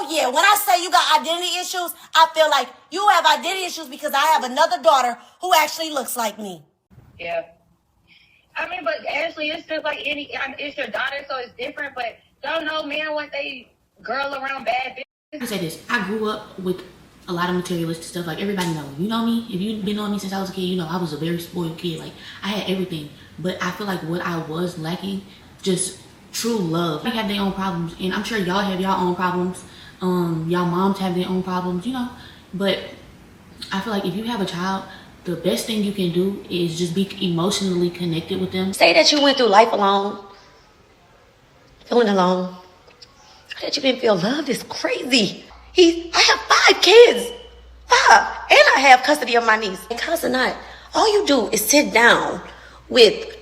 yeah, when I say you got identity issues, I feel like you have identity issues because I have another daughter who actually looks like me. Yeah. I mean, but Ashley, it's just like it's your daughter, so it's different, but don't know men want they girl around bad bitches. I say this, I grew up with a lot of materialistic stuff. Like, everybody know. You know me? If you've been knowing me since I was a kid, you know I was a very spoiled kid. Like, I had everything. But I feel like what I was lacking, just true love. They have their own problems, and I'm sure y'all have y'all own problems. Y'all moms have their own problems, you know. But I feel like if you have a child, the best thing you can do is just be emotionally connected with them. Say that you went through life alone, feeling alone. That you didn't feel loved is crazy. I have 5 kids. 5. And I have custody of my niece. And Kai Cenat, all you do is sit down with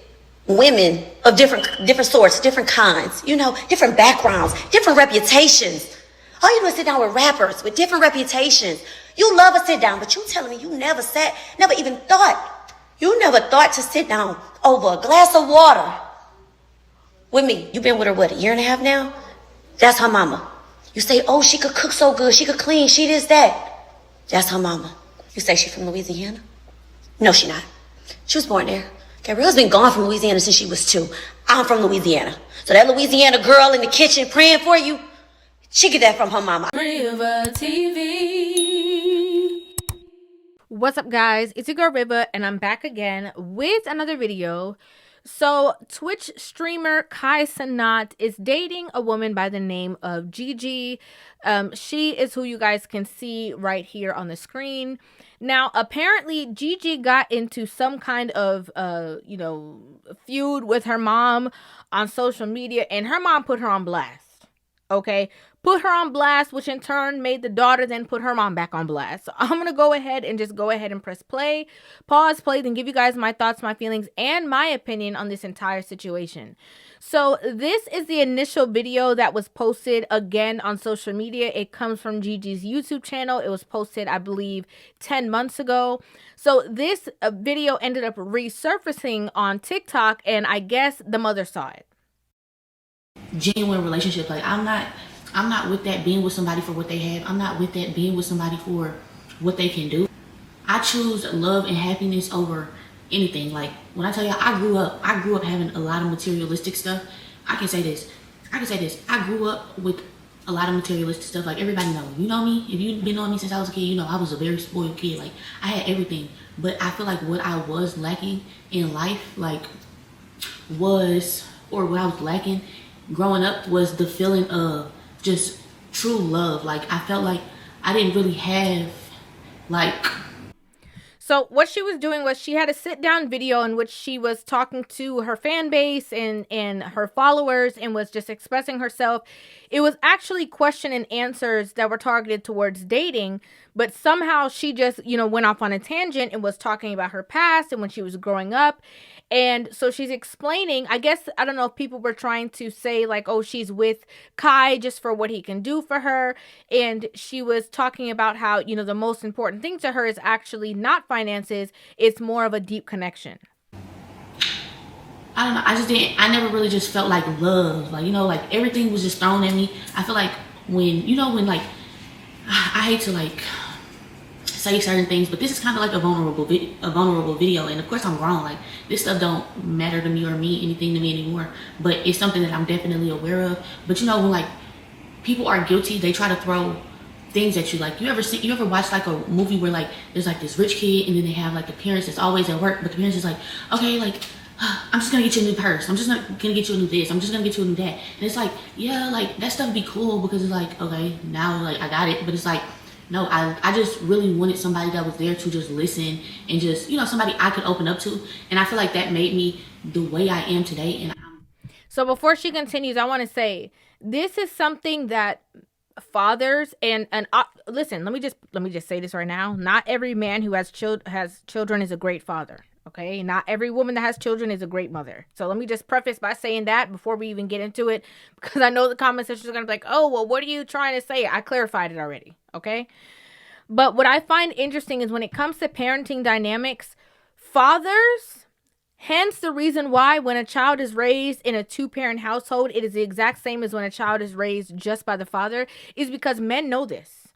women of different sorts, different kinds, you know, different backgrounds, different reputations. All you do is sit down with rappers with different reputations. You love a sit down, but you telling me you never even thought to sit down over a glass of water with me. You've been with her, what, a year and a half now? That's her mama. You say, oh, she could cook so good, she could clean, she this, that. That's her mama. You say she from Louisiana? No, she not. She was born there. Gabrielle's been gone from Louisiana since she was 2. I'm from Louisiana. So that Louisiana girl in the kitchen praying for you, she get that from her mama. Rivah TV. What's up, guys? It's your girl Rivah, and I'm back again with another video. So, Twitch streamer Kai Cenat is dating a woman by the name of Gigi. She is who you guys can see right here on the screen. Now, apparently, Gigi got into some kind of, feud with her mom on social media, and her mom put her on blast. Okay? Put her on blast, which in turn made the daughter then put her mom back on blast. So I'm going to go ahead and press play, pause, play, then give you guys my thoughts, my feelings, and my opinion on this entire situation. So this is the initial video that was posted again on social media. It comes from Gigi's YouTube channel. It was posted, I believe, 10 months ago. So this video ended up resurfacing on TikTok, and I guess the mother saw it. Genuine relationship. Like, I'm not with that being with somebody for what they have. I'm not with that being with somebody for what they can do. I choose love and happiness over anything. Like, when I tell y'all, I grew up having a lot of materialistic stuff. I can say this. I grew up with a lot of materialistic stuff. Like, everybody know. You know me? If you've been knowing me since I was a kid, you know I was a very spoiled kid. Like, I had everything. But I feel like what I was lacking in life, what I was lacking growing up was the feeling of just true love. Like, I felt like I didn't really have, So what she was doing was she had a sit-down video in which she was talking to her fan base and her followers and was just expressing herself. It was actually question and answers that were targeted towards dating, but somehow she just, went off on a tangent and was talking about her past and when she was growing up. And so she's explaining, I guess, I don't know if people were trying to say like, oh, she's with Kai just for what he can do for her. And she was talking about how, the most important thing to her is actually not finances. It's more of a deep connection. I don't know. I never really just felt like love. Like, everything was just thrown at me. I feel like when I hate to say certain things, but this is kind of like a vulnerable video, and of course I'm grown. Like, this stuff don't matter to me or mean anything to me anymore, but it's something that I'm definitely aware of. But when people are guilty, they try to throw things at you. Like, you ever watch a movie where there's this rich kid and then they have the parents that's always at work, but the parents is okay, I'm just gonna get you a new purse, I'm just gonna get you a new this, I'm just gonna get you a new that. And it's yeah, that stuff be cool because it's okay, now I got it. But it's no, I just really wanted somebody that was there to just listen and just, somebody I could open up to. And I feel like that made me the way I am today. And so before she continues, I want to say this is something that fathers and listen, let me just say this right now. Not every man who has children is a great father. Okay, not every woman that has children is a great mother. So let me just preface by saying that before we even get into it, because I know the comment section is going to be like, oh, well, what are you trying to say? I clarified it already. Okay. But what I find interesting is when it comes to parenting dynamics, fathers Hence the reason why when a child is raised in a two-parent household, it is the exact same as when a child is raised just by the father, is because men know this.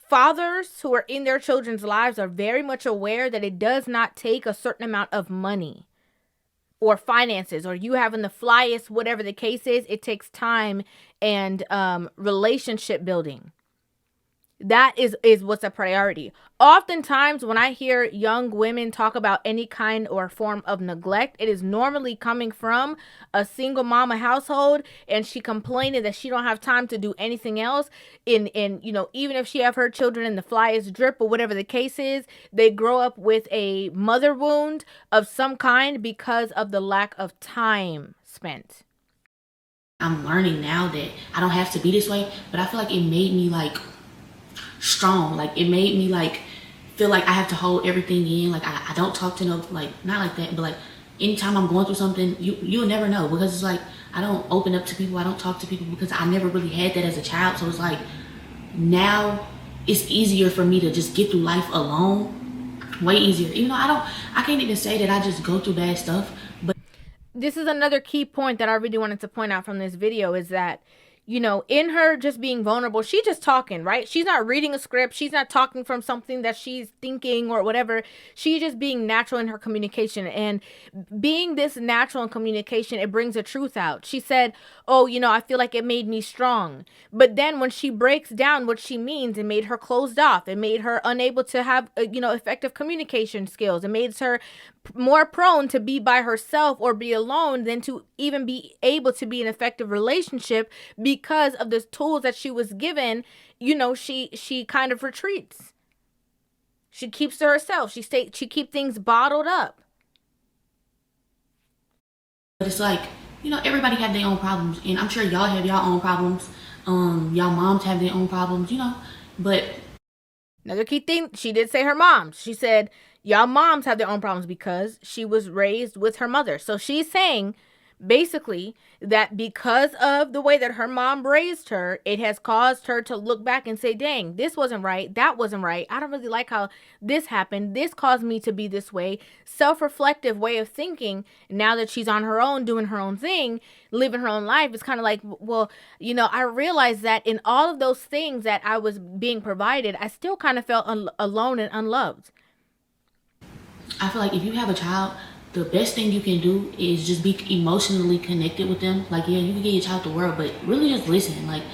Fathers who are in their children's lives are very much aware that it does not take a certain amount of money or finances or you having the flyest, whatever the case is. It takes time and relationship building. That is what's a priority. Oftentimes, when I hear young women talk about any kind or form of neglect, it is normally coming from a single mama household, and she complaining that she don't have time to do anything else. In even if she have her children in the flyest drip or whatever the case is, they grow up with a mother wound of some kind because of the lack of time spent. I'm learning now that I don't have to be this way, but I feel like it made me like strong. Like it made me like feel like I have to hold everything in. Like I don't talk to no, like not like that, but like anytime I'm going through something, you'll never know, because it's like I don't open up to people, I don't talk to people because I never really had that as a child. So it's like now it's easier for me to just get through life alone, way easier. Even though I can't even say that I just go through bad stuff, but this is another key point that I really wanted to point out from this video is that, in her just being vulnerable, she's just talking, right? She's not reading a script. She's not talking from something that she's thinking or whatever. She's just being natural in her communication. And being this natural in communication, it brings the truth out. She said, oh, I feel like it made me strong. But then when she breaks down what she means, it made her closed off. It made her unable to have, effective communication skills. It made her more prone to be by herself or be alone than to even be able to be in an effective relationship because of the tools that she was given. She kind of retreats. She keeps to herself. She keep things bottled up. But it's like, everybody have their own problems, and I'm sure y'all have y'all own problems. Y'all moms have their own problems, but another key thing, she did say her mom. She said, y'all moms have their own problems because she was raised with her mother. So she's saying basically that because of the way that her mom raised her, it has caused her to look back and say, dang, this wasn't right. That wasn't right. I don't really like how this happened. This caused me to be this way. Self-reflective way of thinking. Now that she's on her own, doing her own thing, living her own life, it's kind of like, well, I realized that in all of those things that I was being provided, I still kind of felt alone and unloved. I feel like if you have a child, the best thing you can do is just be emotionally connected with them. Like, yeah, you can give your child the world, but really just listen. Like,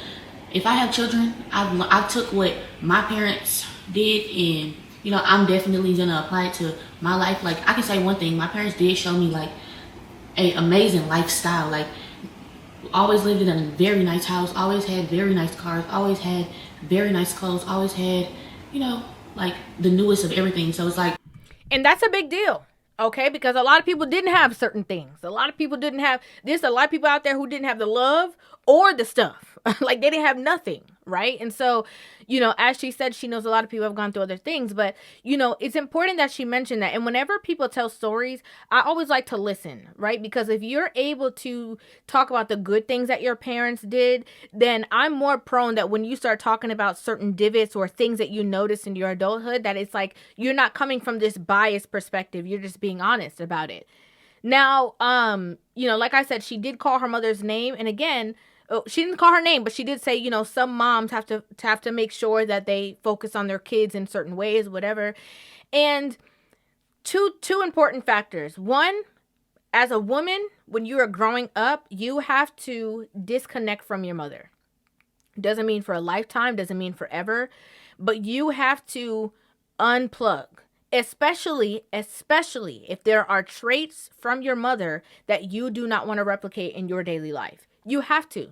if I have children, I took what my parents did, and I'm definitely gonna apply it to my life. Like, I can say one thing: my parents did show me like an amazing lifestyle. Like, always lived in a very nice house, always had very nice cars, always had very nice clothes, always had like the newest of everything. So it's like. And that's a big deal, okay? Because a lot of people didn't have certain things. A lot of people didn't have this. A lot of people out there who didn't have the love or the stuff. Like, they didn't have nothing, right? And so, as she said, she knows a lot of people have gone through other things. But, it's important that she mentioned that. And whenever people tell stories, I always like to listen, right? Because if you're able to talk about the good things that your parents did, then I'm more prone that when you start talking about certain divots or things that you notice in your adulthood, that it's like you're not coming from this biased perspective. You're just being honest about it. Now, like I said, she did call her mother's name. And again, she didn't call her name, but she did say, some moms have to make sure that they focus on their kids in certain ways, whatever. And two important factors. One, as a woman, when you are growing up, you have to disconnect from your mother. Doesn't mean for a lifetime, doesn't mean forever, but you have to unplug. Especially if there are traits from your mother that you do not want to replicate in your daily life. You have to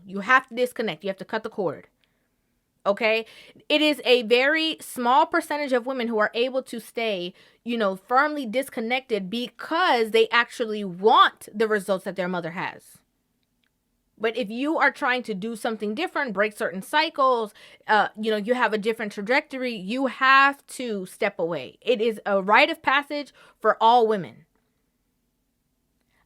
disconnect. You have to cut the cord. Okay? It is a very small percentage of women who are able to stay, firmly disconnected because they actually want the results that their mother has. But if you are trying to do something different, break certain cycles, you have a different trajectory, you have to step away. It is a rite of passage for all women.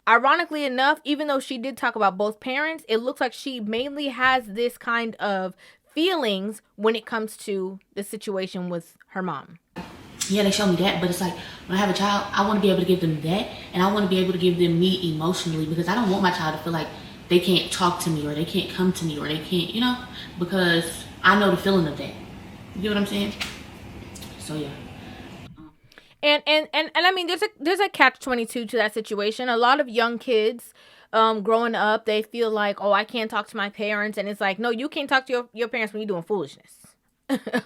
Ironically enough, even though she did talk about both parents, it looks like she mainly has this kind of feelings when it comes to the situation with her mom. yeah, they show me that, but it's like when I have a child, I want to be able to give them that, and I want to be able to give them me emotionally, because I don't want my child to feel like they can't talk to me, or they can't come to me, or they can't, you know, because I know the feeling of that. You get what I'm saying? So yeah. And I mean, there's a catch-22 to that situation. A lot of young kids, growing up, they feel like, oh, I can't talk to my parents, and it's like, no, you can't talk to your parents when you're doing foolishness.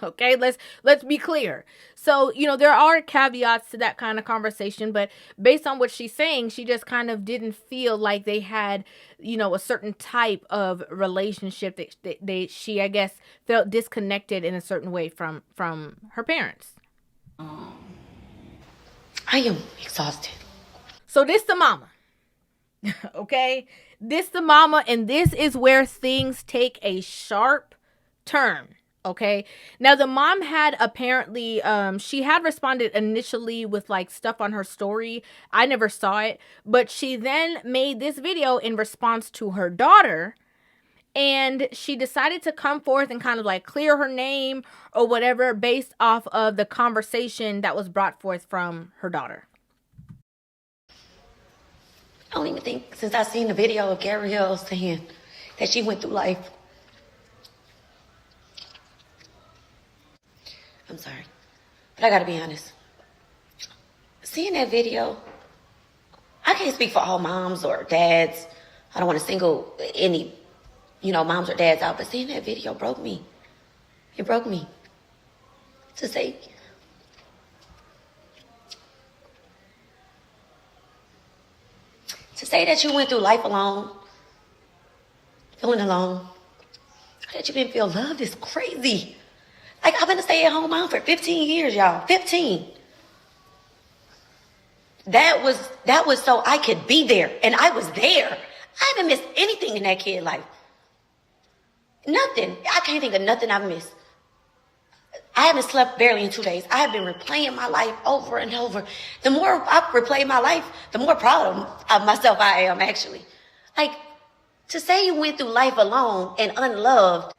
Okay, let's be clear. So, you know, there are caveats to that kind of conversation, but based on what she's saying, she just kind of didn't feel like they had, you know, a certain type of relationship that she, I guess, felt disconnected in a certain way from her parents. I am exhausted. So this the mama. Okay? This the mama, and this is where things take a sharp turn. Okay, now the mom had apparently she had responded initially with like stuff on her story. I never saw it, but she then made this video in response to her daughter, and she decided to come forth and kind of like clear her name or whatever based off of the conversation that was brought forth from her daughter. I don't even think, since I seen the video of Gabrielle saying that she went through life. I'm sorry, but I gotta be honest. Seeing that video, I can't speak for all moms or dads. I don't want to single any, you know, moms or dads out, but seeing that video broke me. It broke me. To say that you went through life alone, feeling alone, that you didn't feel loved is crazy. Like, I've been a stay-at-home mom for 15 years, y'all. 15. That was so I could be there, and I was there. I haven't missed anything in that kid's life. Nothing. I can't think of nothing I've missed. I haven't slept barely in 2 days. I have been replaying my life over and over. The more I replay my life, the more proud of myself I am, actually. Like, to say you went through life alone and unloved.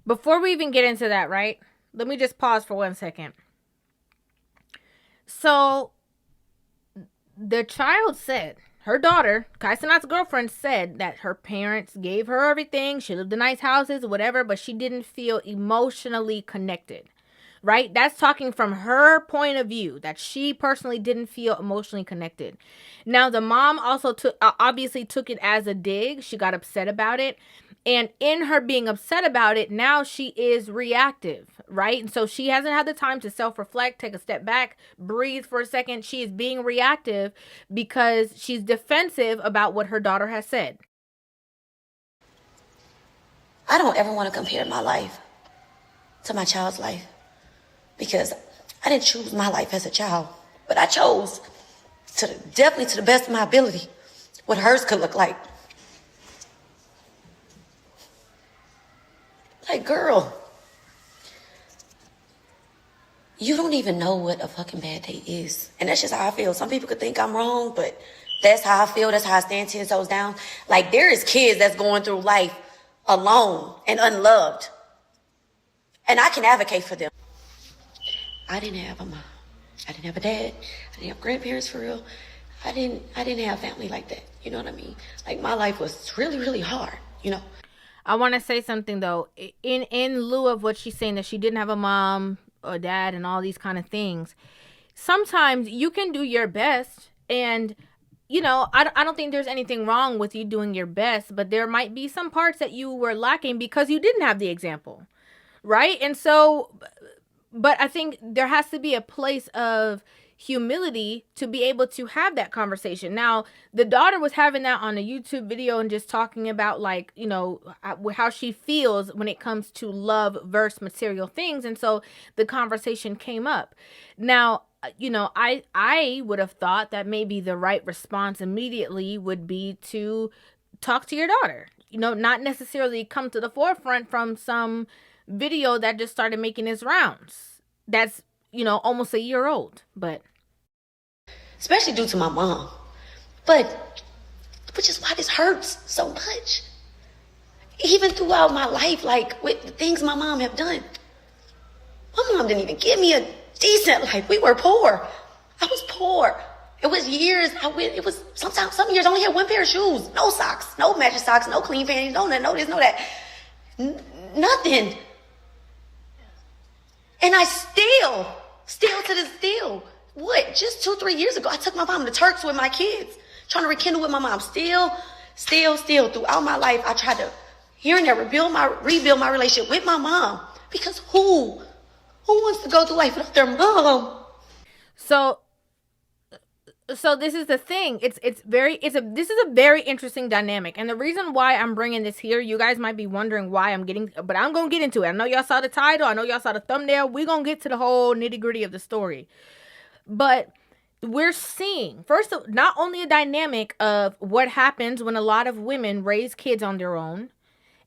Before we even get into that, right? Let me just pause for 1 second. So, the child said, her daughter, Kai Cenat's girlfriend, said that her parents gave her everything. She lived in nice houses, whatever, but she didn't feel emotionally connected, right? That's talking from her point of view, that she personally didn't feel emotionally connected. Now, the mom also obviously took it as a dig. She got upset about it. And in her being upset about it, now she is reactive, right? And so she hasn't had the time to self-reflect, take a step back, breathe for a second. She is being reactive because she's defensive about what her daughter has said. I don't ever want to compare my life to my child's life, because I didn't choose my life as a child, but I chose definitely to the best of my ability what hers could look like. Like, girl, you don't even know what a fucking bad day is. And that's just how I feel. Some people could think I'm wrong, but that's how I feel. That's how I stand 10 toes down. Like, there is kids that's going through life alone and unloved. And I can advocate for them. I didn't have a mom. I didn't have a dad. I didn't have grandparents for real. I didn't have family like that. You know what I mean? Like, my life was really, really hard, you know? I want to say something, though. In lieu of what she's saying, that she didn't have a mom or dad and all these kind of things, sometimes you can do your best. And, you know, I don't think there's anything wrong with you doing your best, but there might be some parts that you were lacking because you didn't have the example, right? And so, but I think there has to be a place of humility to be able to have that conversation. Now, the daughter was having that on a YouTube video and just talking about, like, you know, how she feels when it comes to love versus material things. And so the conversation came up. Now, you know, I would have thought that maybe the right response immediately would be to talk to your daughter, you know, not necessarily come to the forefront from some video that just started making its rounds. That's, you know, almost a year old, but especially due to my mom. But which is why this hurts so much. Even throughout my life, like with the things my mom have done, my mom didn't even give me a decent life. We were poor. I was poor. It was years. It was sometimes some years I only had one pair of shoes, no socks, no matching socks, no clean panties, no this, no that, nothing. And I still to this day, what? Just 2-3 years ago, I took my mom to Turks with my kids, trying to rekindle with my mom. Still, throughout my life, I tried to here and there rebuild my relationship with my mom. Because who wants to go through life without their mom? So this is the thing. This is a very interesting dynamic. And the reason why I'm bringing this here, you guys might be wondering why but I'm going to get into it. I know y'all saw the title. I know y'all saw the thumbnail. We're going to get to the whole nitty gritty of the story. But we're seeing, first, not only a dynamic of what happens when a lot of women raise kids on their own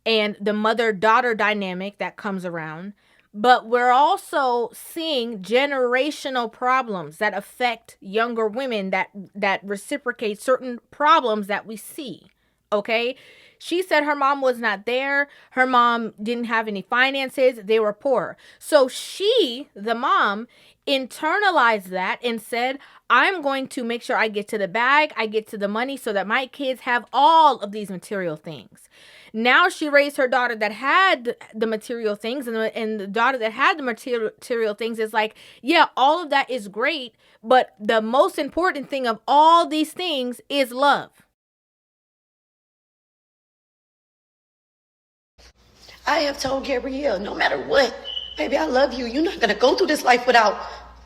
and the mother-daughter dynamic that comes around, but we're also seeing generational problems that affect younger women that reciprocate certain problems that we see, okay? She said her mom was not there. Her mom didn't have any finances. They were poor. So she, the mom, internalized that and said, I'm going to make sure I get to the bag, I get to the money so that my kids have all of these material things. Now she raised her daughter that had the material things, and the daughter that had the material things is like, yeah, all of that is great, but the most important thing of all these things is love. I have told Gabrielle, no matter what, baby, I love you. You're not going to go through this life without,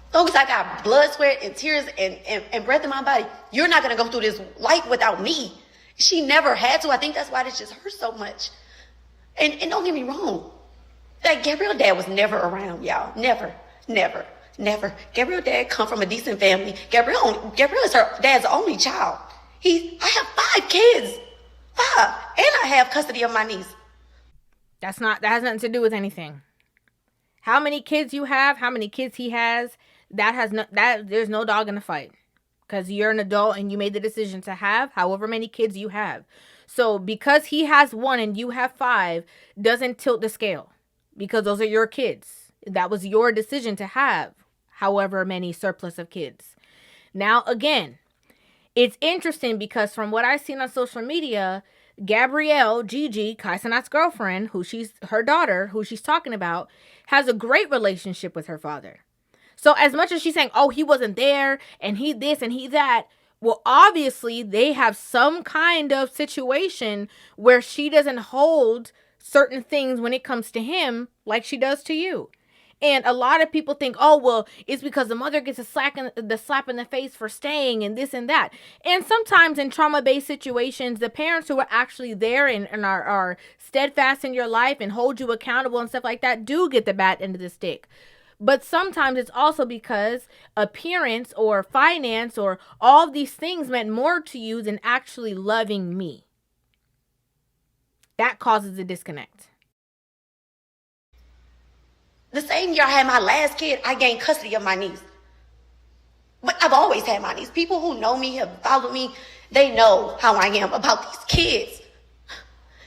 as long as I got blood, sweat, and tears and breath in my body, you're not going to go through this life without me. She never had to. I think that's why this just hurts so much. And don't get me wrong. Like, Gabrielle's dad was never around, y'all. Never. Gabrielle's dad come from a decent family. Gabrielle is her dad's only child. I have 5 kids. 5. And I have custody of my niece. That has nothing to do with anything. How many kids you have, how many kids he has, there's no dog in the fight. Because you're an adult and you made the decision to have however many kids you have. So because he has 1 and you have 5 doesn't tilt the scale. Because those are your kids. That was your decision to have however many surplus of kids. Now, again, it's interesting because from what I've seen on social media, Gabrielle, Gigi, Kai Cenat's girlfriend, her daughter, who she's talking about, has a great relationship with her father. So as much as she's saying, oh, he wasn't there and he this and he that, well, obviously they have some kind of situation where she doesn't hold certain things when it comes to him like she does to you. And a lot of people think, oh, well, it's because the mother gets a slap in the face for staying and this and that. And sometimes in trauma-based situations, the parents who are actually there and are steadfast in your life and hold you accountable and stuff like that do get the bad end of the stick. But sometimes it's also because appearance or finance or all of these things meant more to you than actually loving me. That causes a disconnect. The same year I had my last kid, I gained custody of my niece. But I've always had my niece. People who know me, have followed me, they know how I am about these kids.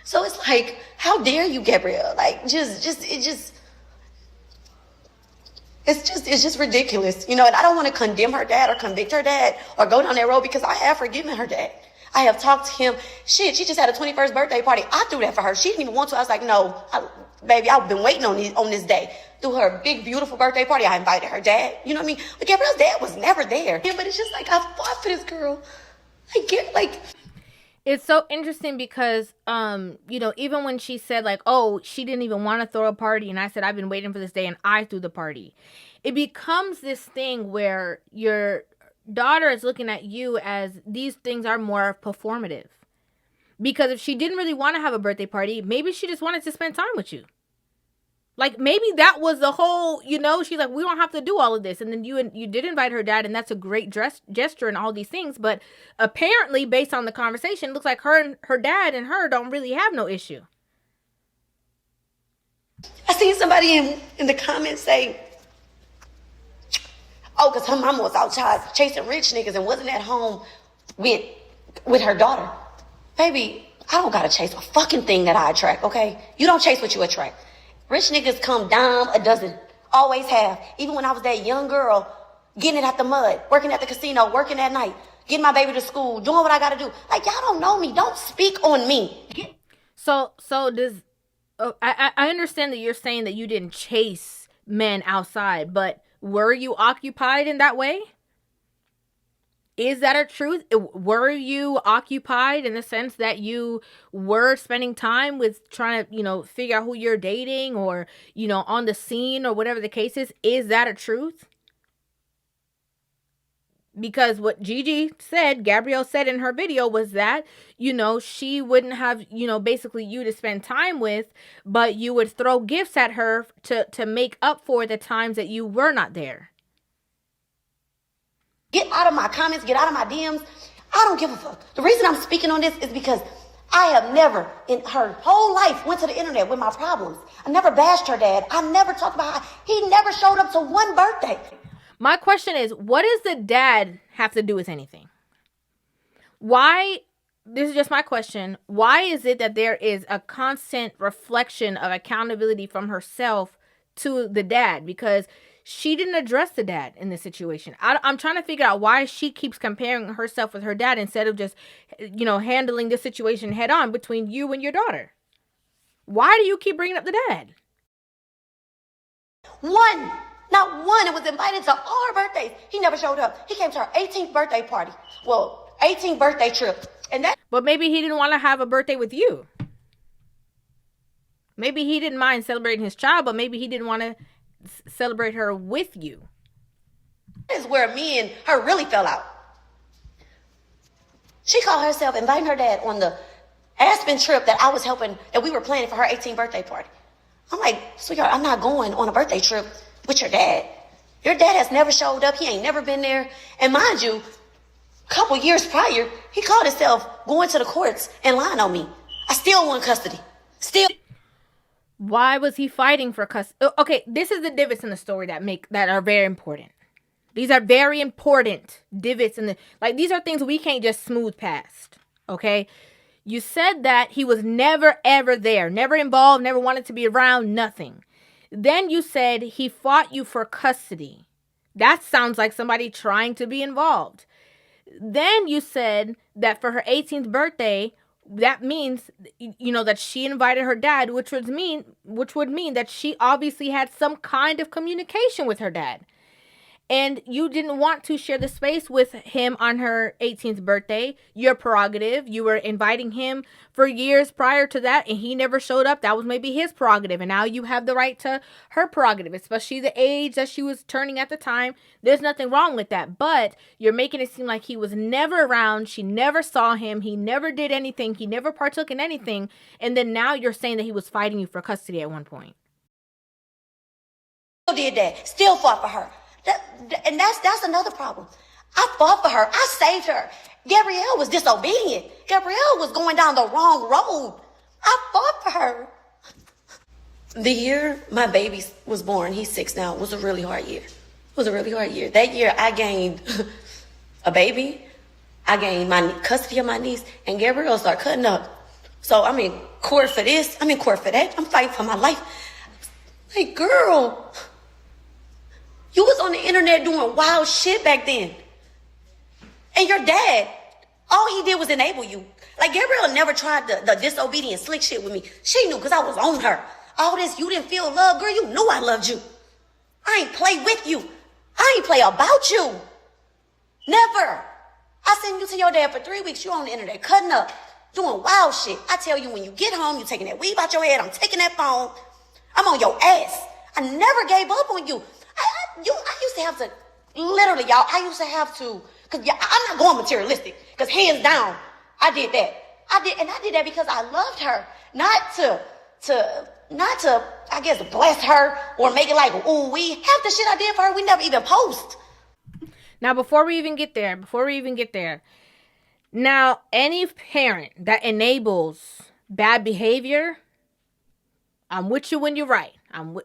So it's like, how dare you, Gabrielle? Like, it's just ridiculous, you know, and I don't want to condemn her dad or convict her dad or go down that road because I have forgiven her dad. I have talked to him. Shit, she just had a 21st birthday party. I threw that for her. She didn't even want to. I was like, no, baby, I've been waiting on this day. Through her big, beautiful birthday party, I invited her dad. You know what I mean? But Gabrielle's dad was never there. Yeah, but it's just like, I fought for this girl. It's so interesting because, you know, even when she said like, oh, she didn't even want to throw a party. And I said, I've been waiting for this day and I threw the party. It becomes this thing where your daughter is looking at you as these things are more performative. Because if she didn't really want to have a birthday party, maybe she just wanted to spend time with you. Like, maybe that was the whole, you know, she's like, we don't have to do all of this. And then you did invite her dad, and that's a great gesture and all these things. But apparently, based on the conversation, it looks like her dad and her don't really have no issue. I seen somebody in the comments say, oh, because her mama was outside chasing rich niggas and wasn't at home with her daughter. Baby, I don't gotta chase a fucking thing that I attract, okay? You don't chase what you attract. Rich niggas come dime a dozen Always have. Even when I was that young girl, getting it out the mud, working at the casino, working at night, getting my baby to school, doing what I got to do. Like, y'all don't know me. Don't speak on me. So does I understand that you're saying that you didn't chase men outside, but were you occupied in that way? Is that a truth? Were you occupied in the sense that you were spending time with trying to, figure out who you're dating or, on the scene or whatever the case is? Is that a truth? Because what Gigi said, Gabrielle said in her video was that, she wouldn't have, basically you to spend time with, but you would throw gifts at her to make up for the times that you were not there. Get out of my comments, get out of my DMs. I don't give a fuck. The reason I'm speaking on this is because I have never in her whole life went to the internet with my problems. I never bashed her dad. I never talked about how he never showed up to one birthday. My question is, what does the dad have to do with anything? Why, this is just my question, why is it that there is a constant reflection of accountability from herself to the dad? Because she didn't address the dad in this situation. I'm trying to figure out why she keeps comparing herself with her dad instead of just, handling the situation head on between you and your daughter. Why do you keep bringing up the dad? Not one. It was invited to all her birthdays. He never showed up. He came to her 18th birthday party. Well, 18th birthday trip. But maybe he didn't want to have a birthday with you. Maybe he didn't mind celebrating his child, but maybe he didn't want to celebrate her with you. That is where me and her really fell out. She called herself inviting her dad on the Aspen trip that I was helping, that we were planning for her 18th birthday party. I'm like, sweetheart, I'm not going on a birthday trip with your dad. Your dad has never showed up. He ain't never been there. And mind you, a couple years prior, he called himself going to the courts and lying on me. I still want custody. Still. Why was he fighting for custody? Okay, this is the divots in the story that are very important. These are very important divots in these are things we can't just smooth past. Okay? You said that he was never ever there, never involved, never wanted to be around, nothing. Then you said he fought you for custody. That sounds like somebody trying to be involved. Then you said that for her 18th birthday, that means, that she invited her dad, which would mean that she obviously had some kind of communication with her dad. And you didn't want to share the space with him on her 18th birthday. Your prerogative. You were inviting him for years prior to that, and he never showed up. That was maybe his prerogative. And now you have the right to her prerogative, especially the age that she was turning at the time. There's nothing wrong with that. But you're making it seem like he was never around. She never saw him. He never did anything. He never partook in anything. And then now you're saying that he was fighting you for custody at one point. Still did that. Still fought for her. And that's another problem. I fought for her. I saved her. Gabrielle was disobedient. Gabrielle was going down the wrong road. I fought for her. The year my baby was born, he's 6 now, was a really hard year. It was a really hard year. That year I gained a baby. I gained my custody of my niece, and Gabrielle started cutting up. So I'm in court for this. I'm in court for that. I'm fighting for my life. Like, girl, you was on the internet doing wild shit back then. And your dad, all he did was enable you. Like, Gabrielle never tried the disobedient slick shit with me. She knew because I was on her. All this, you didn't feel love, girl. You knew I loved you. I ain't play with you. I ain't play about you. Never. I sent you to your dad for 3 weeks. You on the internet cutting up, doing wild shit. I tell you, when you get home, you taking that weave out your head. I'm taking that phone. I'm on your ass. I never gave up on you. I used to have to, literally, y'all, I used to have to, because I'm not going materialistic, because hands down, I did that. I did that because I loved her, not to, I guess, bless her or make it like, ooh, half the shit I did for her, we never even post. Now, before we even get there, now, any parent that enables bad behavior, I'm with you when you're right.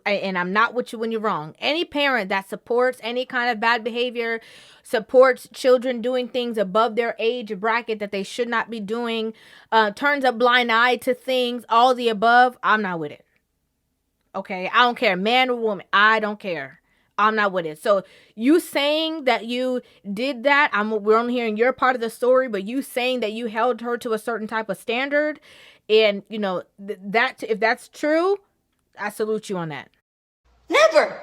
And I'm not with you when you're wrong. Any parent that supports any kind of bad behavior, supports children doing things above their age bracket that they should not be doing, turns a blind eye to things, all the above, I'm not with it. Okay, I don't care, man or woman, I don't care. I'm not with it. So you saying that you did that, we're only hearing your part of the story, but you saying that you held her to a certain type of standard, and you know that if that's true, I salute you on that. Never.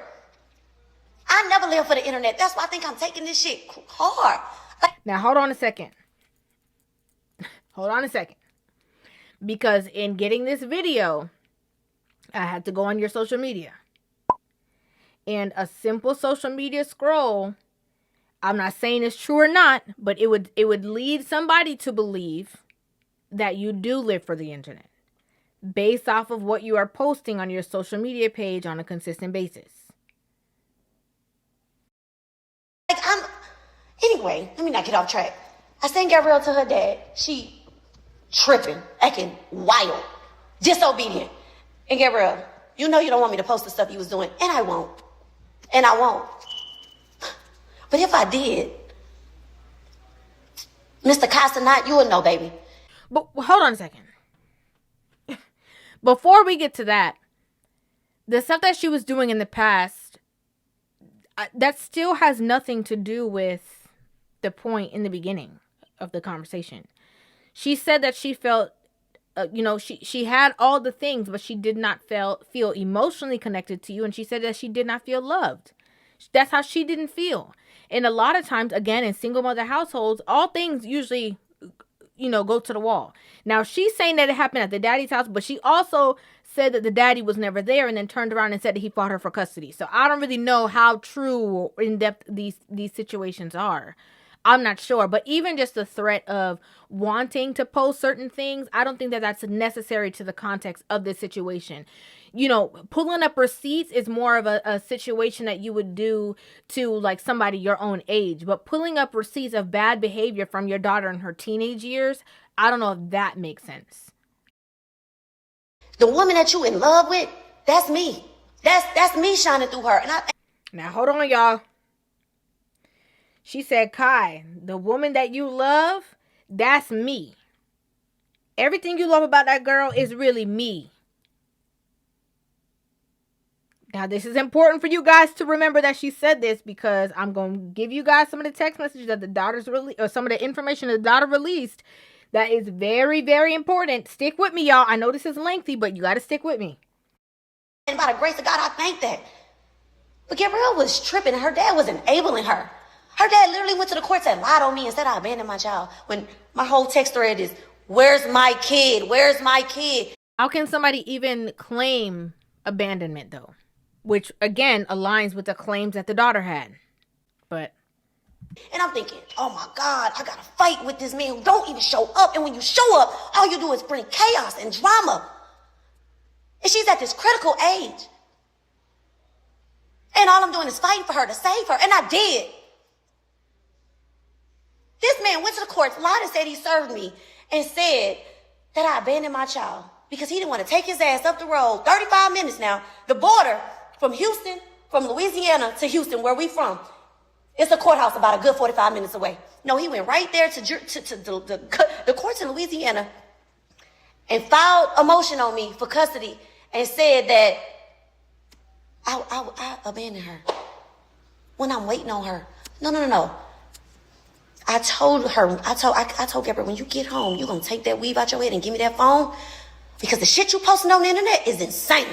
I never live for the internet. That's why I think I'm taking this shit hard. Now hold on a second. Hold on a second. Because in getting this video, I had to go on your social media. And a simple social media scroll, I'm not saying it's true or not, but it would lead somebody to believe that you do live for the internet based off of what you are posting on your social media page on a consistent basis. Anyway, let me not get off track. I sent Gabrielle to her dad. She tripping, acting wild, disobedient. And Gabrielle, you know you don't want me to post the stuff you was doing, and I won't. And I won't. But if I did, Mr. Kai Cenat, you would know, baby. But hold on a second. Before we get to that, the stuff that she was doing in the past, that still has nothing to do with the point in the beginning of the conversation. She said that she felt, she had all the things, but she did not feel emotionally connected to you. And she said that she did not feel loved. That's how she didn't feel. And a lot of times, again, in single mother households, all things usually, go to the wall. Now, she's saying that it happened at the daddy's house, but she also said that the daddy was never there and then turned around and said that he fought her for custody. So I don't really know how true or in-depth these situations are. I'm not sure. But even just the threat of wanting to post certain things, I don't think that that's necessary to the context of this situation. Pulling up receipts is more of a situation that you would do to like somebody your own age. But pulling up receipts of bad behavior from your daughter in her teenage years, I don't know if that makes sense. The woman that you in love with, that's me. That's me shining through her. Now, hold on, y'all. She said, Kai, the woman that you love, that's me. Everything you love about that girl is really me. Now, this is important for you guys to remember that she said this, because I'm going to give you guys some of the text messages that the daughter's released, or some of the information the daughter released that is very, very important. Stick with me, y'all. I know this is lengthy, but you got to stick with me. And by the grace of God, I thank that. But Gabrielle was tripping, and her dad was enabling her. Her dad literally went to the courts and lied on me and said I abandoned my child. When my whole text thread is, where's my kid? Where's my kid? How can somebody even claim abandonment, though? Which, again, aligns with the claims that the daughter had. But and I'm thinking, oh my God, I gotta fight with this man who don't even show up. And when you show up, all you do is bring chaos and drama. And she's at this critical age. And all I'm doing is fighting for her to save her. And I did. This man went to the courts, lied and said he served me, and said that I abandoned my child because he didn't want to take his ass up the road, 35 minutes now, the border from Houston, from Louisiana to Houston, where we from. It's a courthouse about a good 45 minutes away. No, he went right there to the courts in Louisiana and filed a motion on me for custody and said that I abandoned her when I'm waiting on her. No. I told Gabrielle, when you get home, you're going to take that weave out your head and give me that phone, because the shit you posting on the internet is insane.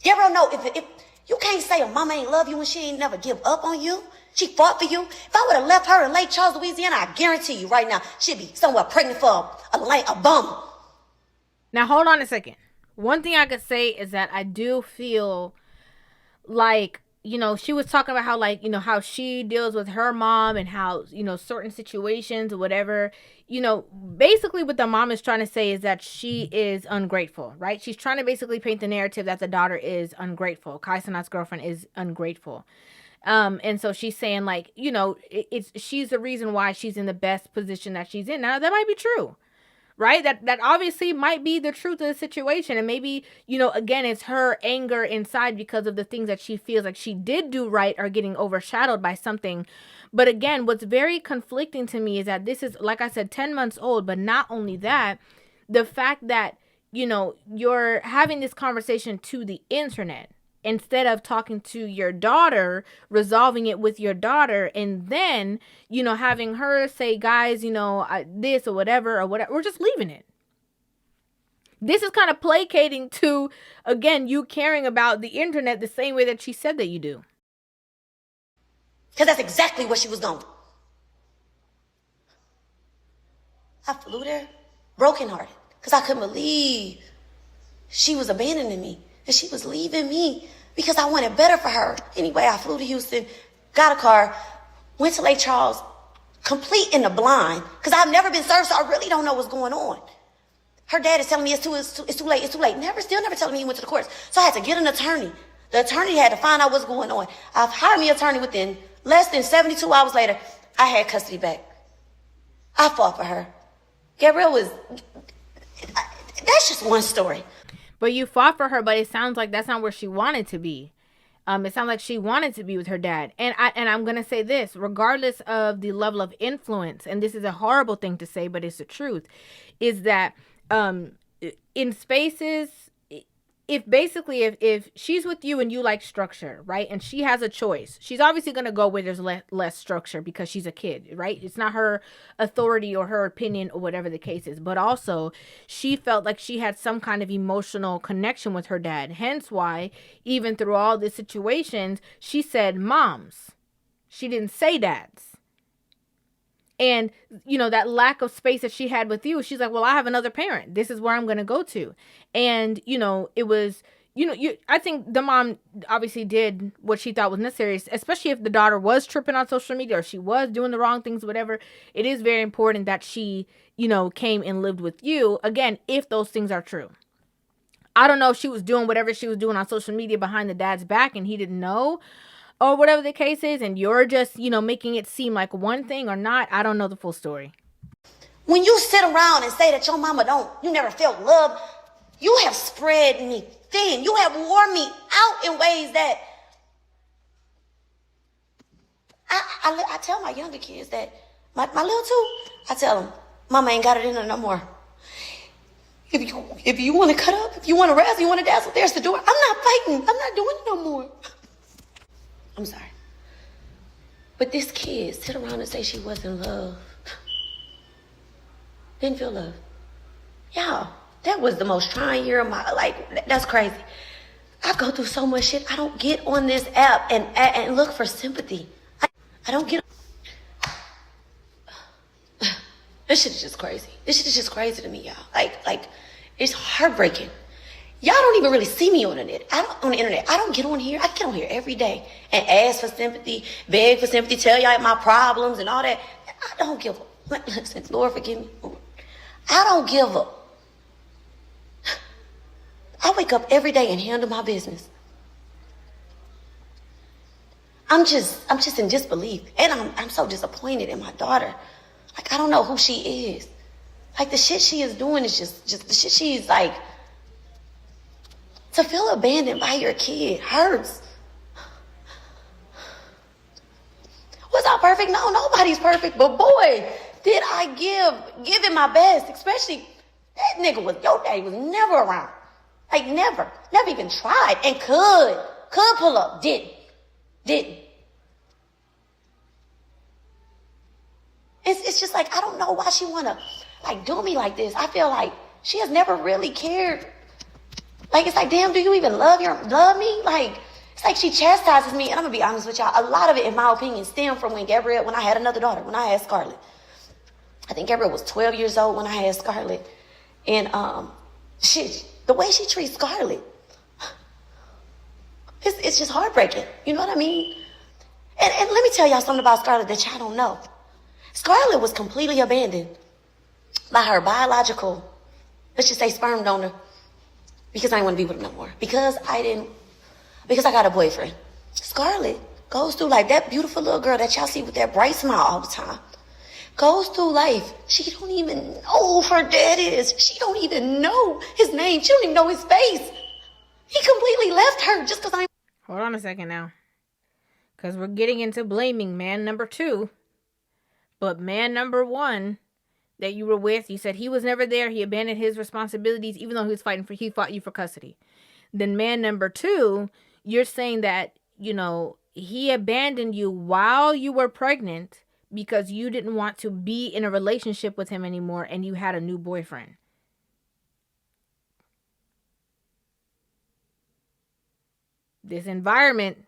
Gabrielle, no, if you can't say a mama ain't love you when she ain't never give up on you. She fought for you. If I would have left her in Lake Charles, Louisiana, I guarantee you right now, she'd be somewhere pregnant for a bum. Now, hold on a second. One thing I could say is that I do feel like, she was talking about how, like, how she deals with her mom and how, certain situations or whatever, basically what the mom is trying to say is that she is ungrateful, right? She's trying to basically paint the narrative that the daughter is ungrateful. Kai Cenat's girlfriend is ungrateful. And so she's saying, like, she's the reason why she's in the best position that she's in. Now, that might be true. Right? That obviously might be the truth of the situation. And maybe, again, it's her anger inside because of the things that she feels like she did do right are getting overshadowed by something. But again, what's very conflicting to me is that this is, like I said, 10 months old. But not only that, the fact that you know, you're having this conversation to the internet instead of talking to your daughter, resolving it with your daughter, and then, you know, having her say, guys, you know, this or whatever, we're just leaving it. This is kind of placating to, again, you caring about the internet the same way that she said that you do. Because that's exactly where she was going. I flew there brokenhearted because I couldn't believe she was abandoning me and she was leaving me because I wanted better for her. Anyway, I flew to Houston, got a car, went to Lake Charles, complete in the blind because I've never been served, so I really don't know what's going on. Her dad is telling me it's too late. Still never telling me he went to the courts. So I had to get an attorney. The attorney had to find out what's going on. I've hired me an attorney within less than 72 hours later. I had custody back. I fought for her. Gabrielle that's just one story. But you fought for her, but it sounds like that's not where she wanted to be. It sounds like she wanted to be with her dad. And I'm going to say this, regardless of the level of influence, and this is a horrible thing to say, but it's the truth, is that in spaces, if she's with you and you like structure, right, and she has a choice, she's obviously going to go where there's less structure because she's a kid, right? It's not her authority or her opinion or whatever the case is, but also she felt like she had some kind of emotional connection with her dad, hence why even through all these situations she said moms, she didn't say dads. And, you know, that lack of space that she had with you, she's like, well, I have another parent. This is where I'm going to go to. And, you know, it was, you know, I think the mom obviously did what she thought was necessary, especially if the daughter was tripping on social media or she was doing the wrong things, whatever. It is very important that she, you know, came and lived with you. Again, if those things are true. I don't know if she was doing whatever she was doing on social media behind the dad's back and he didn't know, or whatever the case is, and you're just, you know, making it seem like one thing or not. I don't know the full story. When you sit around and say that your mama you never felt love, you have spread me thin. You have worn me out in ways that I tell my younger kids that, my little two, I tell them, mama ain't got it in her no more. If you want to cut up, if you want to wrestle, you want to dazzle, there's the door. I'm not fighting. I'm not doing it no more. I'm sorry. But this kid sit around and say she wasn't loved. Didn't feel love. Y'all, that was the most trying year of my life. That's crazy. I go through so much shit. I don't get on this app and look for sympathy. I don't get. This shit is just crazy. This shit is just crazy to me, y'all. Like, it's heartbreaking. Y'all don't even really see me on the internet. I don't get on here. I get on here every day and ask for sympathy, beg for sympathy, tell y'all my problems and all that. I don't give up. Listen, Lord, forgive me. I don't give up. I wake up every day and handle my business. I'm just in disbelief. And I'm so disappointed in my daughter. Like, I don't know who she is. Like, the shit she is doing is just the shit she's like. To feel abandoned by your kid hurts. Was I perfect? No, nobody's perfect. But boy, did I give it my best. Especially that nigga your daddy was never around. Like, never even tried and could pull up. Didn't. It's just like, I don't know why she wanna like do me like this. I feel like she has never really cared. Like, it's like, damn, do you even love me? Like, it's like she chastises me. And I'm gonna be honest with y'all, a lot of it, in my opinion, stemmed from when I had another daughter, when I had Scarlett. I think Gabrielle was 12 years old when I had Scarlett. And the way she treats Scarlett, it's just heartbreaking. You know what I mean? And let me tell y'all something about Scarlett that y'all don't know. Scarlett was completely abandoned by her biological, let's just say, sperm donor, because I didn't want to be with him no more. Because I got a boyfriend. Scarlett goes through like that beautiful little girl that y'all see with that bright smile all the time. Goes through life. She don't even know who her dad is. She don't even know his name. She don't even know his face. He completely left her just because Hold on a second now. Because we're getting into blaming man number 2. But man number 1 that you were with, you said he was never there. He abandoned his responsibilities, even though he fought you for custody. Then man number 2, you're saying that, he abandoned you while you were pregnant because you didn't want to be in a relationship with him anymore and you had a new boyfriend. This environment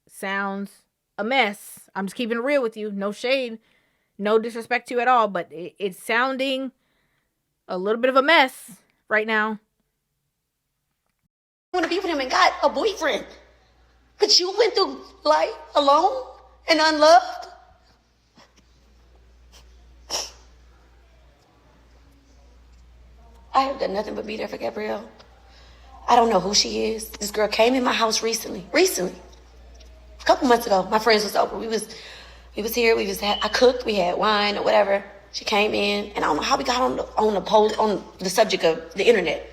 sounds a mess. I'm just keeping it real with you. No shade. No disrespect to you at all. But it's sounding a little bit of a mess right now. I want to be with him and got a boyfriend. But you went through life alone and unloved. I have done nothing but be there for Gabrielle. I don't know who she is. This girl came in my house recently. A couple months ago. My friends was over. We was here. I cooked. We had wine or whatever. She came in, and I don't know how we got on the subject of the internet.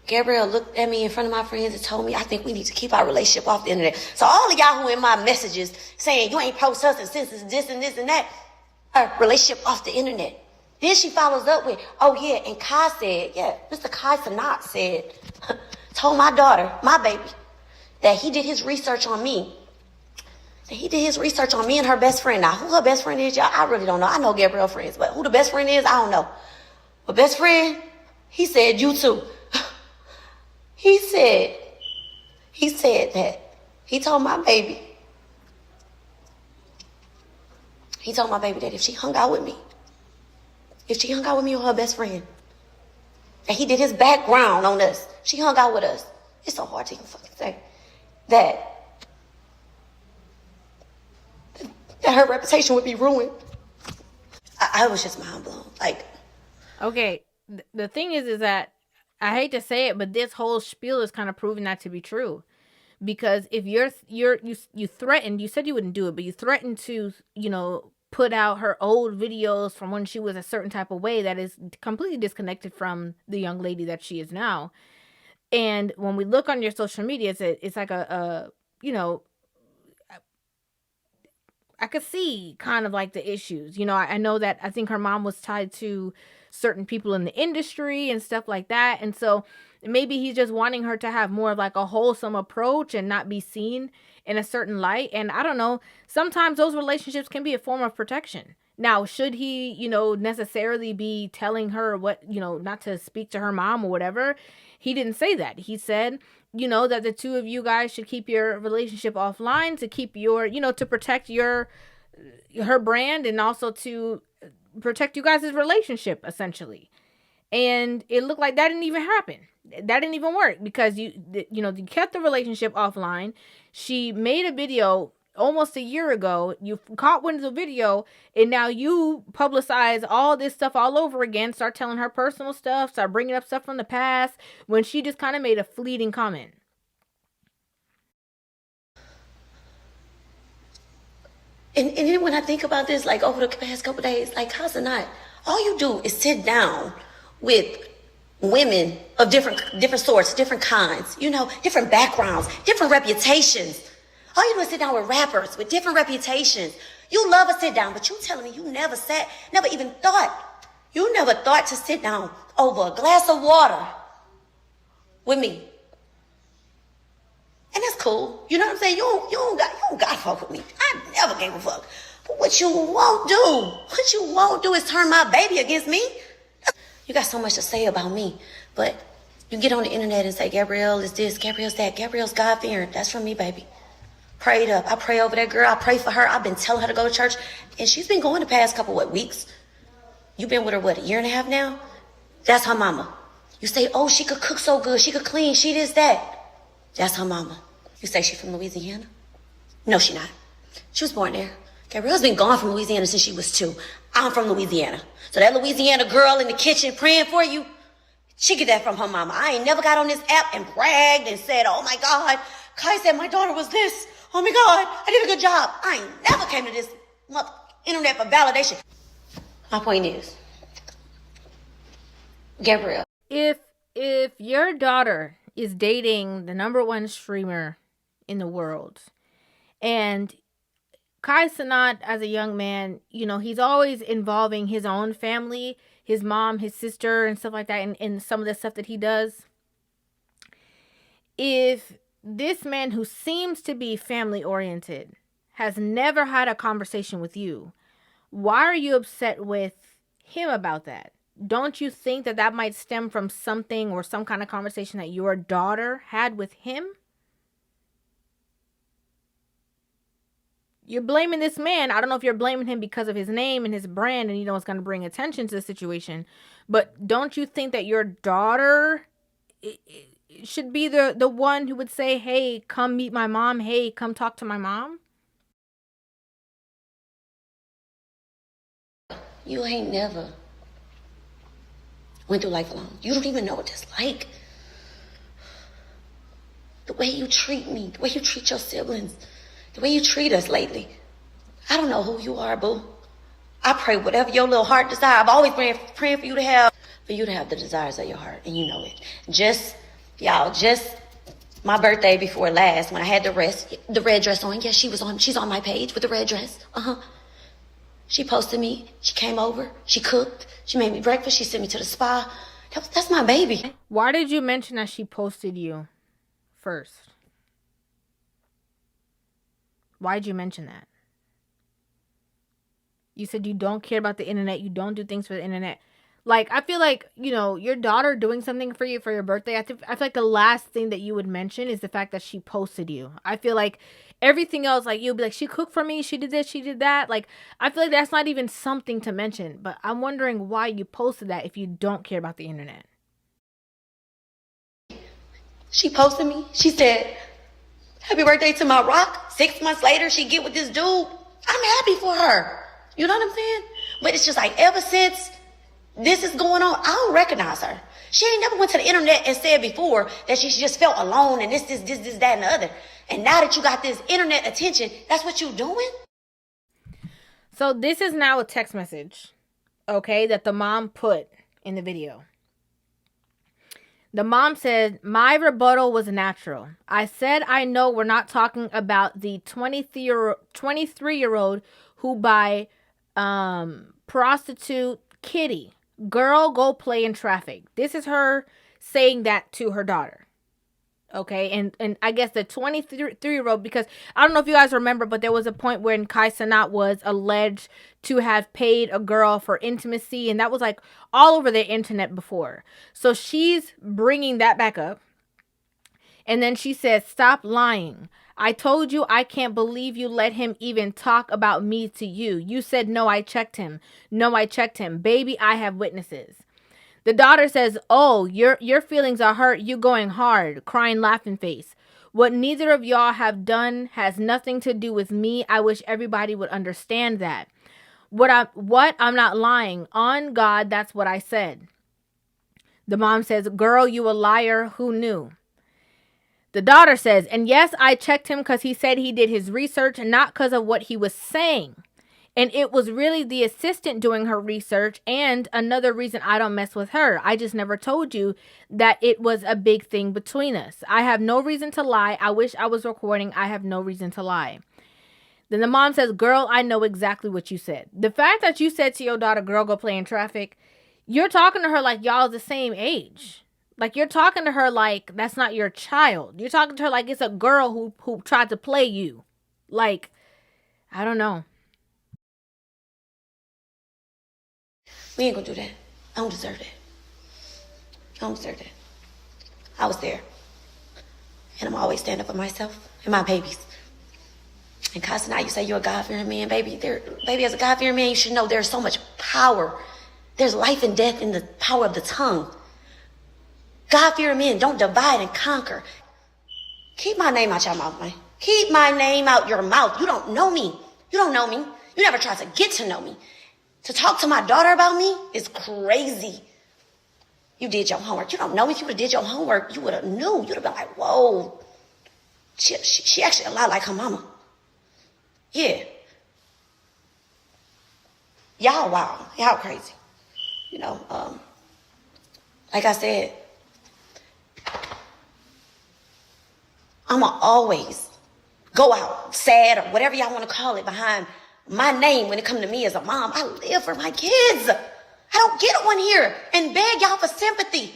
Gabrielle looked at me in front of my friends and told me, I think we need to keep our relationship off the internet. So all of y'all who in my messages saying you ain't post us and since this and this and that, our relationship off the internet. Then she follows up with, oh yeah, and Kai said, Mr. Kai Cenat said, told my daughter, my baby, that he did his research on me. That he did his research on me and her best friend. Now, who her best friend is, y'all, I really don't know. I know Gabrielle friends, but who the best friend is, I don't know. But best friend, he said, you too. He said that he told my baby that if she hung out with me or her best friend, that he did his background on us, she hung out with us. It's so hard to even fucking say that her reputation would be ruined. I was just mind blown. Okay, the thing is that I hate to say it, but this whole spiel is kind of proving that to be true. Because if you threatened, you said you wouldn't do it, but you threatened to, put out her old videos from when she was a certain type of way that is completely disconnected from the young lady that she is now. And when we look on your social media, it's like I could see kind of like the issues. I know that I think her mom was tied to certain people in the industry and stuff like that. And so maybe he's just wanting her to have more of like a wholesome approach and not be seen in a certain light. And I don't know, sometimes those relationships can be a form of protection. Now, should he, necessarily be telling her what, not to speak to her mom or whatever? He didn't say that. He said, that the two of you guys should keep your relationship offline to keep your, to protect her brand and also to protect you guys' relationship, essentially. And it looked like that didn't even happen. That didn't even work because you kept the relationship offline. She made a video almost a year ago. You caught wind of the video, and now you publicize all this stuff all over again. Start telling her personal stuff. Start bringing up stuff from the past when she just kind of made a fleeting comment. And then when I think about this, over the past couple of days, Kai Cenat, all you do is sit down with women of different sorts, different kinds, different backgrounds, different reputations. All you do is sit down with rappers with different reputations. You love a sit down, but you telling me you never thought to sit down over a glass of water with me. And that's cool. You know what I'm saying? You don't got to fuck with me. I never gave a fuck. But what you won't do is turn my baby against me. You got so much to say about me, but you get on the internet and say, Gabrielle is this, Gabrielle's that. Gabrielle's God-fearing. That's from me, baby. Prayed up. I pray over that girl. I pray for her. I've been telling her to go to church. And she's been going the past couple, weeks? You've been with her, a year and a half now? That's her mama. You say, oh, she could cook so good. She could clean. She this, that. That's her mama. You say she from Louisiana? No, she not. She was born there. Gabrielle's been gone from Louisiana since she was 2. I'm from Louisiana. So that Louisiana girl in the kitchen praying for you, she get that from her mama. I ain't never got on this app and bragged and said, oh my God, Kai said my daughter was this. Oh my God, I did a good job. I ain't never came to this internet for validation. My point is, Gabrielle. If your daughter is dating the #1 streamer in the world, and Kai Cenat, as a young man, you know, he's always involving his own family, his mom, his sister, and stuff like that, in some of the stuff that he does. If this man, who seems to be family oriented, has never had a conversation with you, why are you upset with him about that? Don't you think that that might stem from something or some kind of conversation that your daughter had with him? You're blaming this man. I don't know if you're blaming him because of his name and his brand and you know it's going to bring attention to the situation. But don't you think that your daughter should be the one who would say, hey, come meet my mom. Hey, come talk to my mom? You ain't never went through life alone. You don't even know what it's like. The way you treat me, the way you treat your siblings, the way you treat us lately. I don't know who you are, boo. I pray whatever your little heart desire. I've always been praying for you to have the desires of your heart, and you know it. Just my birthday before last, when I had the red dress on. Yes, she's on my page with the red dress. She posted me. She came over. She cooked. She made me breakfast. She sent me to the spa. That's my baby. Why did you mention that she posted you first? Why did you mention that? You said you don't care about the internet. You don't do things for the internet. Like, I feel like, you know, your daughter doing something for you for your birthday, I feel like the last thing that you would mention is the fact that she posted you. I feel like everything else, like, you'll be like, she cooked for me, she did this, she did that. Like, I feel like that's not even something to mention. But I'm wondering why you posted that if you don't care about the internet. She posted me. She said, happy birthday to my rock. 6 months later, she get with this dude. I'm happy for her. You know what I'm saying? But it's just like, ever since this is going on, I don't recognize her. She ain't never went to the internet and said before that she just felt alone and this, that, and the other. And now that you got this internet attention, that's what you doing? So this is now a text message, okay, that the mom put in the video. The mom said, my rebuttal was natural. I said, I know we're not talking about the 23-year-old who by prostitute Kitty. Girl, go play in traffic. This is her saying that to her daughter. Okay, and I guess the 23-year-old, because I don't know if you guys remember, but there was a point when Kai Cenat was alleged to have paid a girl for intimacy, and that was like all over the internet before. So she's bringing that back up. And then she says, stop lying. I told you I can't believe you let him even talk about me to you. You said, no, I checked him. No, I checked him. Baby, I have witnesses. The daughter says, oh, your feelings are hurt. You going hard, crying, laughing face. What neither of y'all have done has nothing to do with me. I wish everybody would understand that. I'm not lying. On God, that's what I said. The mom says, girl, you a liar. Who knew? The daughter says, and yes, I checked him because he said he did his research, not because of what he was saying. And it was really the assistant doing her research, and another reason I don't mess with her. I just never told you that it was a big thing between us. I have no reason to lie. I wish I was recording. I have no reason to lie. Then the mom says, girl, I know exactly what you said. The fact that you said to your daughter, girl, go play in traffic, you're talking to her like y'all the same age. Like, you're talking to her like that's not your child. You're talking to her like it's a girl who tried to play you. Like, I don't know. We ain't gonna do that. I don't deserve that. I don't deserve that. I was there. And I'm always standing up for myself and my babies. And Kai Cenat, you say you're a God-fearing man, baby. Baby, as a God-fearing man, you should know there's so much power. There's life and death in the power of the tongue. God-fearing men don't divide and conquer. Keep my name out your mouth, man. Keep my name out your mouth. You don't know me. You don't know me. You never tried to get to know me. To talk to my daughter about me is crazy. You did your homework. You don't know me. If you would have did your homework, you would have knew. You'd have been like, whoa. She actually a lot like her mama. Yeah. Y'all wild. Y'all crazy. You know, like I said, go out sad or whatever y'all want to call it behind my name when it comes to me as a mom. I live for my kids. I don't get on here and beg y'all for sympathy.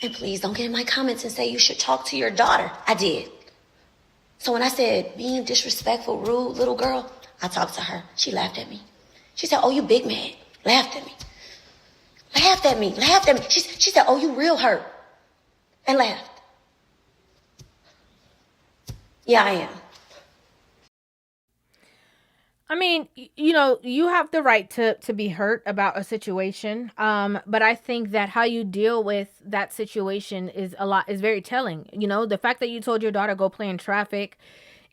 And please don't get in my comments and say you should talk to your daughter. I did. So when I said being disrespectful, rude, little girl, I talked to her. She laughed at me. She said, oh, you big mad. Laughed at me. Laughed at me. Laughed at me. She said, oh, you real hurt. And laughed. Yeah, I am. I mean, you know, you have the right to be hurt about a situation. But I think that how you deal with that situation is very telling. You know, the fact that you told your daughter go play in traffic,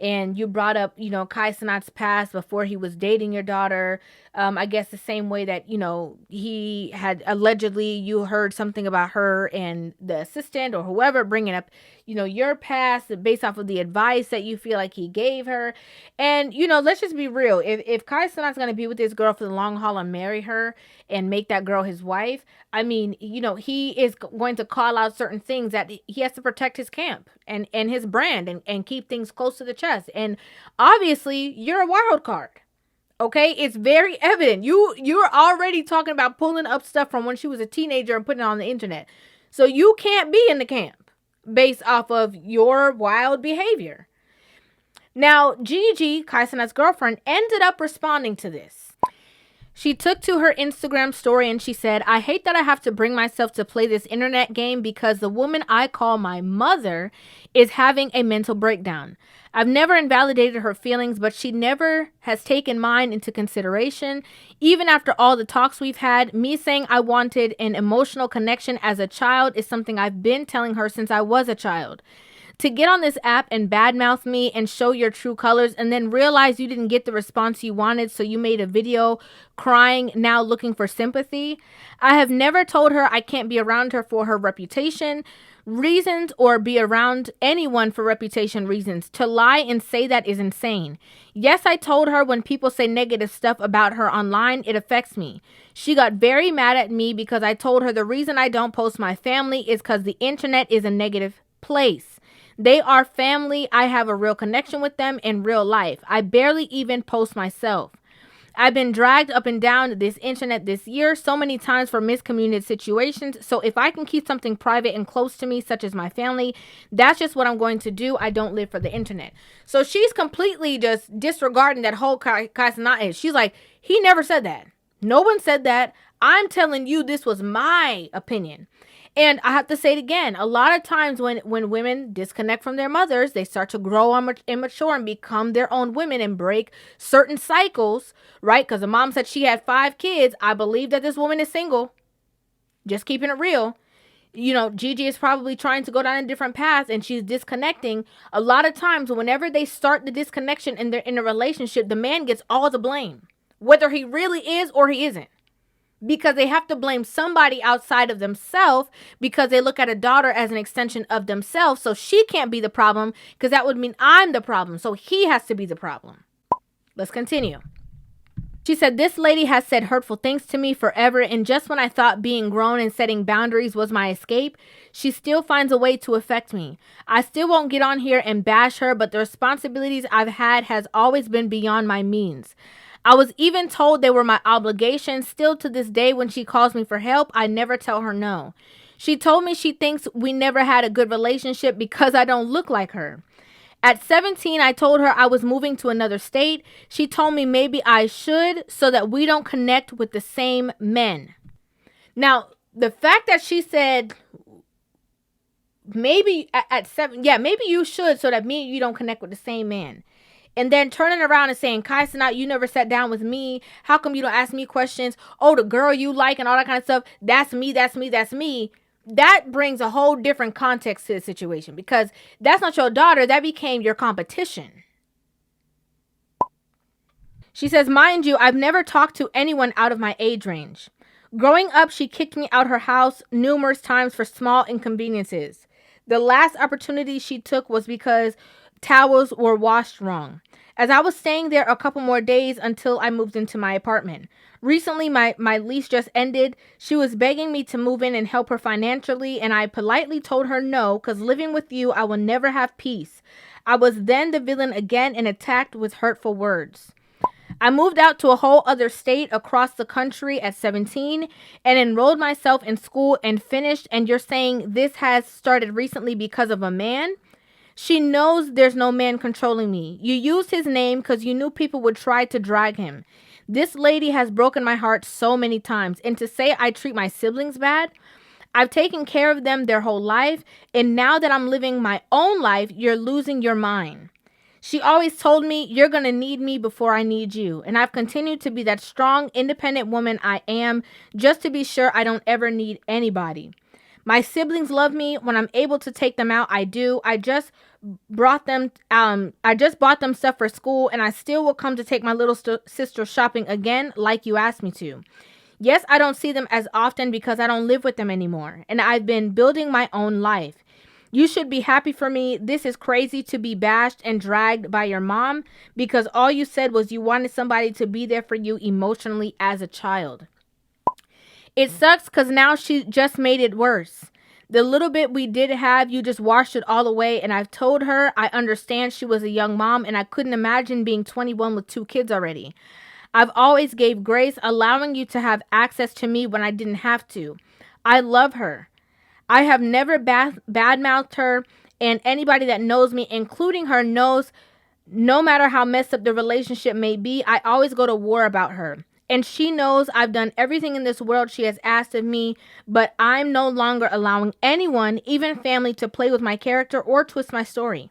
and you brought up, you know, Kai Cenat's past before he was dating your daughter. I guess the same way that, you know, he had allegedly, you heard something about her and the assistant or whoever bringing up, you know, your past based off of the advice that you feel like he gave her. And, you know, let's just be real. If Kai Cenat's going to be with this girl for the long haul and marry her and make that girl his wife, I mean, you know, he is going to call out certain things that he has to protect his camp and his brand and keep things close to the chest. And obviously, you're a wild card. Okay, it's very evident. You're already talking about pulling up stuff from when she was a teenager and putting it on the internet. So you can't be in the camp based off of your wild behavior. Now, Gigi, Kai Cenat's girlfriend, ended up responding to this. She took to her Instagram story and she said, I hate that I have to bring myself to play this internet game because the woman I call my mother is having a mental breakdown. I've never invalidated her feelings, but she never has taken mine into consideration. Even after all the talks we've had, me saying I wanted an emotional connection as a child is something I've been telling her since I was a child. To get on this app and badmouth me and show your true colors and then realize you didn't get the response you wanted, so you made a video crying, now looking for sympathy. I have never told her I can't be around her for her reputation reasons or be around anyone for reputation reasons. To lie and say that is insane. Yes, I told her when people say negative stuff about her online, it affects me. She got very mad at me because I told her the reason I don't post my family is because the internet is a negative place. They are family. I have a real connection with them in real life. I barely even post myself. I've been dragged up and down this internet this year so many times for miscommunicated situations. So if I can keep something private and close to me, such as my family, that's just what I'm going to do. I don't live for the internet. So she's completely just disregarding that whole Kai Cenat. She's like, he never said that. No one said that. I'm telling you, this was my opinion. And I have to say it again. A lot of times when women disconnect from their mothers, they start to grow immature and become their own women and break certain cycles, right? Because the mom said she had 5 kids. I believe that this woman is single. Just keeping it real. You know, Gigi is probably trying to go down a different path and she's disconnecting. A lot of times, whenever they start the disconnection and they're in a relationship, the man gets all the blame, whether he really is or he isn't. Because they have to blame somebody outside of themselves because they look at a daughter as an extension of themselves. So she can't be the problem because that would mean I'm the problem. So he has to be the problem. Let's continue. She said, this lady has said hurtful things to me forever. And just when I thought being grown and setting boundaries was my escape, she still finds a way to affect me. I still won't get on here and bash her, but the responsibilities I've had has always been beyond my means. I was even told they were my obligation. Still to this day, when she calls me for help, I never tell her no. She told me she thinks we never had a good relationship because I don't look like her. At 17, I told her I was moving to another state. She told me maybe I should so that we don't connect with the same men. Now, the fact that she said maybe at 7, yeah, maybe you should so that me and you don't connect with the same man. And then turning around and saying, Kai Cenat, you never sat down with me. How come you don't ask me questions? Oh, the girl you like and all that kind of stuff. That's me, that's me, that's me. That brings a whole different context to the situation because that's not your daughter. That became your competition. She says, mind you, I've never talked to anyone out of my age range. Growing up, she kicked me out her house numerous times for small inconveniences. The last opportunity she took was because towels were washed wrong. as I was staying there a couple more days until I moved into my apartment. Recently, my lease just ended. She was begging me to move in and help her financially, and I politely told her no, because living with you, I will never have peace. I was then the villain again and attacked with hurtful words. I moved out to a whole other state across the country at 17 and enrolled myself in school and finished, and you're saying this has started recently because of a man? She knows there's no man controlling me. You used his name because you knew people would try to drag him. This lady has broken my heart so many times. And to say I treat my siblings bad, I've taken care of them their whole life. And now that I'm living my own life, you're losing your mind. She always told me, you're going to need me before I need you. And I've continued to be that strong, independent woman I am, just to be sure I don't ever need anybody. My siblings love me. When I'm able to take them out, I do. I just bought them stuff for school, and I still will come to take my little sister shopping again, like you asked me to. Yes, I don't see them as often because I don't live with them anymore, and I've been building my own life. You should be happy for me. This is crazy to be bashed and dragged by your mom because all you said was you wanted somebody to be there for you emotionally as a child. It sucks because now she just made it worse. The little bit we did have, you just washed it all away, and I've told her I understand she was a young mom, and I couldn't imagine being 21 with 2 kids already. I've always gave grace, allowing you to have access to me when I didn't have to. I love her. I have never badmouthed her, and anybody that knows me, including her, knows no matter how messed up the relationship may be, I always go to war about her. And she knows I've done everything in this world she has asked of me, but I'm no longer allowing anyone, even family, to play with my character or twist my story.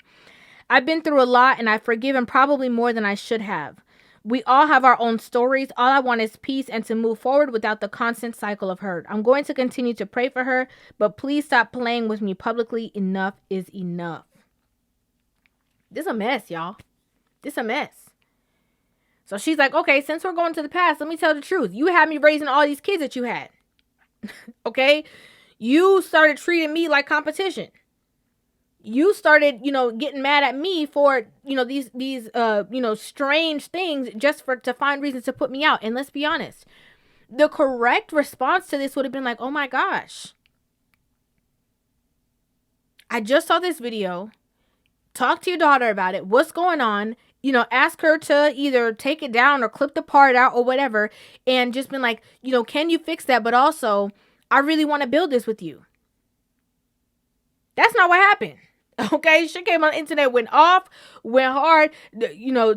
I've been through a lot, and I've forgiven probably more than I should have. We all have our own stories. All I want is peace and to move forward without the constant cycle of hurt. I'm going to continue to pray for her, but please stop playing with me publicly. Enough is enough. This is a mess, y'all. This is a mess. So she's like, okay, since we're going to the past, let me tell the truth. You had me raising all these kids that you had. Okay? You started treating me like competition. You started, getting mad at me for, these strange things just to find reasons to put me out. And let's be honest. The correct response to this would have been like, oh my gosh. I just saw this video. Talk to your daughter about it. What's going on? Ask her to either take it down or clip the part out or whatever. And just been like, can you fix that? But also, I really want to build this with you. That's not what happened. Okay, she came on the internet, went off, went hard,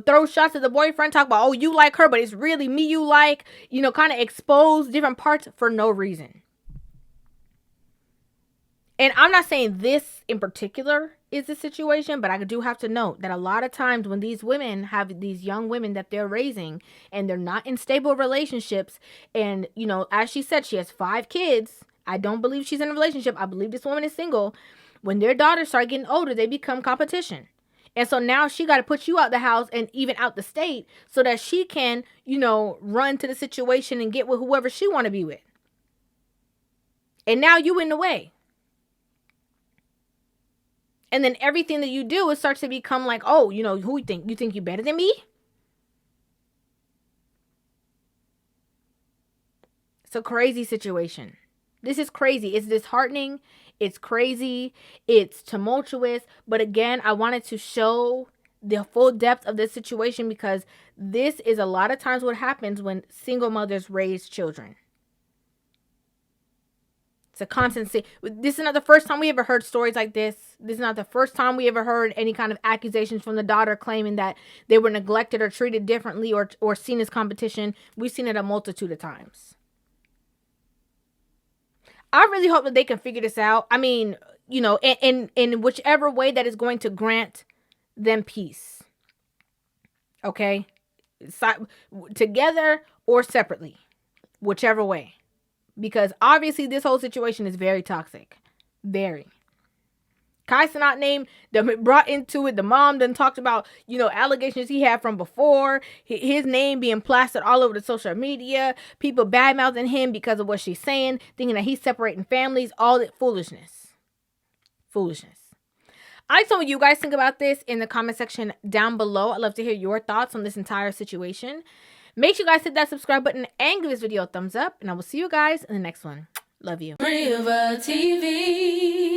throw shots at the boyfriend, talk about, oh, you like her, but it's really me you like, kind of expose different parts for no reason. And I'm not saying this in particular is the situation, but I do have to note that a lot of times when these women have these young women that they're raising and they're not in stable relationships, and, as she said, she has 5 kids. I don't believe she's in a relationship. I believe this woman is single. When their daughters start getting older, they become competition. And so now she got to put you out the house and even out the state so that she can, run to the situation and get with whoever she want to be with. And now you in the way. And then everything that you do, it starts to become like, oh, who you think? You think you're better than me? It's a crazy situation. This is crazy. It's disheartening. It's crazy. It's tumultuous. But again, I wanted to show the full depth of this situation because this is a lot of times what happens when single mothers raise children. It's a constant thing. This is not the first time we ever heard stories like this. This is not the first time we ever heard any kind of accusations from the daughter claiming that they were neglected or treated differently or seen as competition. We've seen it a multitude of times. I really hope that they can figure this out. I mean, in whichever way that is going to grant them peace. Okay? Together or separately. Whichever way. Because obviously this whole situation is very toxic. Very. Kai Cenat name that brought into it. The mom done talked about, allegations he had from before. His name being plastered all over the social media. People bad-mouthing him because of what she's saying. Thinking that he's separating families. All that foolishness. Foolishness. I like to know what you guys think about this in the comment section down below. I'd love to hear your thoughts on this entire situation. Make sure you guys hit that subscribe button and give this video a thumbs up. And I will see you guys in the next one. Love you. Rivah TV.